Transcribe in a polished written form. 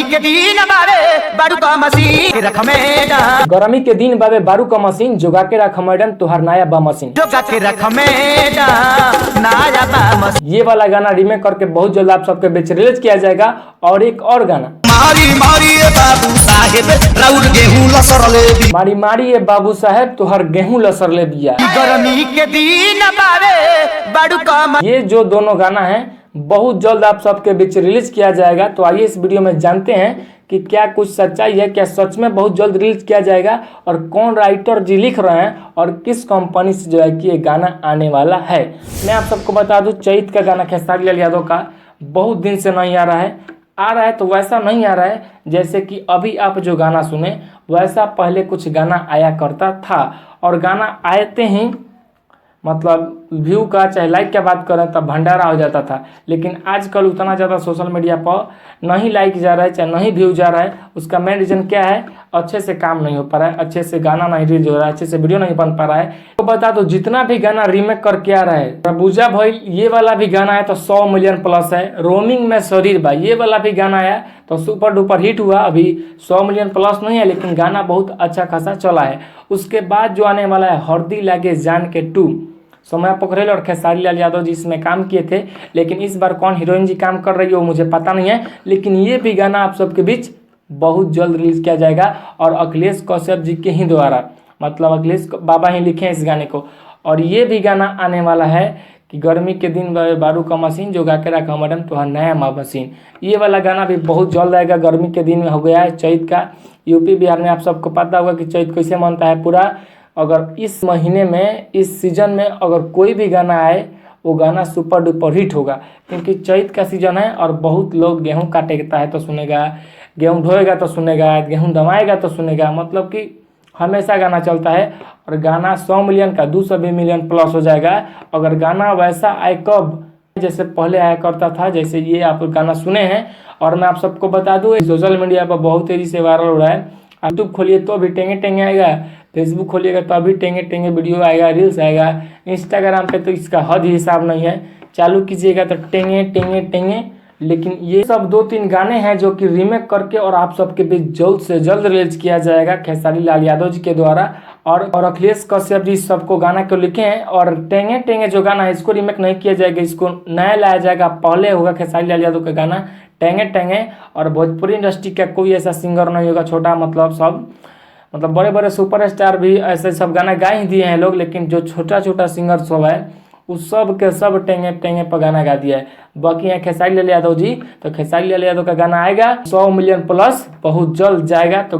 के दिन बारे बारू का मशीन रख मैडम, गर्मी के दिन बाबे बारू का मशीन जोगा के रख मैडम तुहार नया बा मशीन। जोगा के रख मैडम नया बा मशीन। ये वाला गाना रीमेक करके बहुत जल्द आप सबके बीच रिलीज किया जाएगा। और एक और गाना मारी मारी बाबू साहेब राउर गेहूं लसरले भी, मारी मारी ये बाबू साहेब तुहार गेहूं लसर ले दिया। गर्मी के दिन बारे बारू का मशीन। ये जो दोनों गाना है बहुत जल्द आप सबके बीच रिलीज किया जाएगा। तो आइए इस वीडियो में जानते हैं कि क्या कुछ सच्चाई है, क्या सच में बहुत जल्द रिलीज किया जाएगा और कौन राइटर जी लिख रहे हैं और किस कंपनी से जो है कि ये गाना आने वाला है। मैं आप सबको बता दूं चैत का गाना खेसारी लाल यादव का बहुत दिन से नहीं आ रहा है तो वैसा नहीं आ रहा है जैसे कि अभी आप जो गाना सुने वैसा पहले कुछ गाना आया करता था। और गाना आते ही मतलब व्यू का चाहे लाइक का बात करें तब भंडारा हो जाता था, लेकिन आजकल उतना ज़्यादा सोशल मीडिया पर नहीं लाइक जा रहा है चाहे नहीं व्यू जा रहा है। उसका मेन रीज़न क्या है, अच्छे से काम नहीं हो पा रहा है, अच्छे से गाना नहीं रिलीज हो रहा है, अच्छे से वीडियो नहीं बन पा रहा है। तो बता दो जितना भी गाना रीमेक करके आ रहा है प्रभुजा भाई ये वाला भी गाना है तो 100 मिलियन प्लस है। रोमिंग में शरीर भाई ये वाला भी गाना आया तो सुपर डुपर हिट हुआ, अभी 100 मिलियन प्लस नहीं है लेकिन गाना बहुत अच्छा खासा चला है। उसके बाद जो आने वाला है हरदी लागे जान के 2 सोम्या पोखरेल और खेसारी लाल यादव जी इसमें काम किए थे, लेकिन इस बार कौन हीरोइन जी काम कर रही है वो मुझे पता नहीं है। लेकिन ये भी गाना आप सबके बीच बहुत जल्द रिलीज किया जाएगा और अखिलेश कश्यप जी के ही द्वारा, मतलब अखिलेश बाबा ही लिखे हैं इस गाने को। और ये भी गाना आने वाला है कि गर्मी के दिन बारू का मशीन जोगा के रखा मैडम तुहार नया माँ मशीन। ये वाला गाना भी बहुत जल्द आएगा, गर्मी के दिन में हो गया है चैत का। यूपी बिहार में आप सबको पता होगा कि चैत कैसे मनता है पूरा। अगर इस महीने में इस सीजन में अगर कोई भी गाना आए वो गाना सुपर डुपर हिट होगा, क्योंकि चैत का सीजन है और बहुत लोग गेहूं काटेगा है तो सुनेगा, गेहूं ढोएगा तो सुनेगा, गेहूं दमाएगा तो सुनेगा, मतलब कि हमेशा गाना चलता है। और गाना 100 मिलियन का 220 मिलियन प्लस हो जाएगा अगर गाना वैसा आए कब जैसे पहले आया करता था, जैसे ये आप गाना सुने हैं। और मैं आप सबको बता दूँ सोशल मीडिया पर बहुत तेज़ी से वायरल हो रहा है। यूट्यूब खोलिए तो भी टेंगे टेंगे आएगा, फेसबुक खोलिएगा तो अभी टेंगे टेंगे वीडियो आएगा, रील्स आएगा। इंस्टाग्राम पे तो इसका हद ही हिसाब नहीं है, चालू कीजिएगा तो टेंगे टेंगे टेंगे। लेकिन ये सब 2-3 गाने हैं जो कि रीमेक करके और आप सबके बीच जल्द से जल्द रिलीज किया जाएगा खेसारी लाल यादव जी के द्वारा। और अखिलेश कश्यप जी सबको गाना को लिखे हैं। और टेंगे टेंगे जो गाना है इसको रीमेक नहीं किया जाएगा, इसको नया लाया जाएगा। पहले होगा खेसारी लाल यादव का गाना टेंगे टेंगे। और भोजपुरी इंडस्ट्री का कोई ऐसा सिंगर नहीं होगा छोटा, मतलब बड़े बड़े सुपरस्टार भी ऐसे सब गाना गा ही दिए हैं लोग, लेकिन जो छोटा छोटा सिंगर सब है उस सब के सब टेंगे टेंगे पर गाना गा दिया है। बाकी है खेसारी लाल यादव जी, तो खेसारी लाल यादव का गाना आएगा 100 मिलियन प्लस बहुत जल्द जाएगा। तो